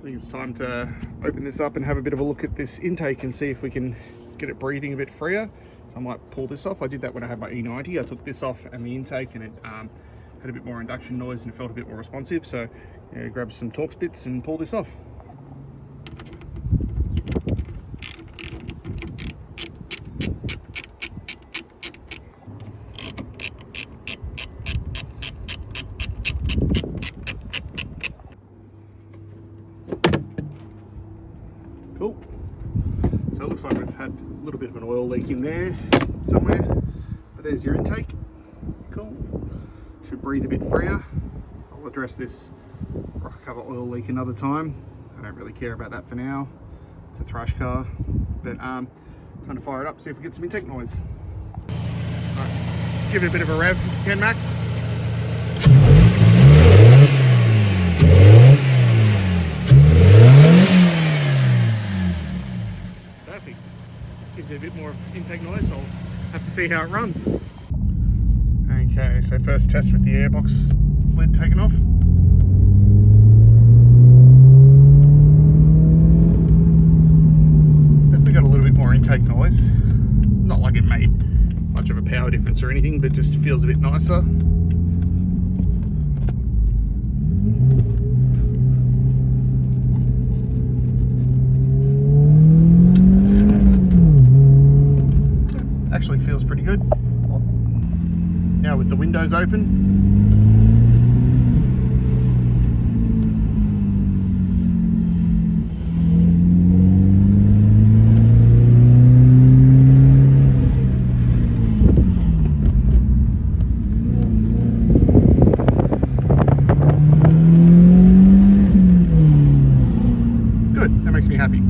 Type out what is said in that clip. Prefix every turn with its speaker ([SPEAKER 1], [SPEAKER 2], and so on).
[SPEAKER 1] think it's time to open this up and have a bit of a look at this intake and see if we can get it breathing a bit freer. I might pull this off. I did that when I had my E90. I took this off and the intake, and it had a bit more induction noise and it felt a bit more responsive. So grab some Torx bits and pull this off. Cool. So it looks like we've had a little bit of an oil leak in there somewhere, but there's your intake. Cool. Should breathe a bit freer. I'll address this rocker cover oil leak another time. I don't really care about that for now. It's a thrash car, but time to fire it up, see if we get some intake noise. All right, give it a bit of a rev, 10 max. Perfect. Gives you a bit more intake noise. I'll have to see how it runs. Okay, so first test with the airbox lid taken off. Definitely got a little bit more intake noise. Not like it made much of a power difference or anything, but just feels a bit nicer. Actually feels pretty good. Now with the windows open, good, that makes me happy.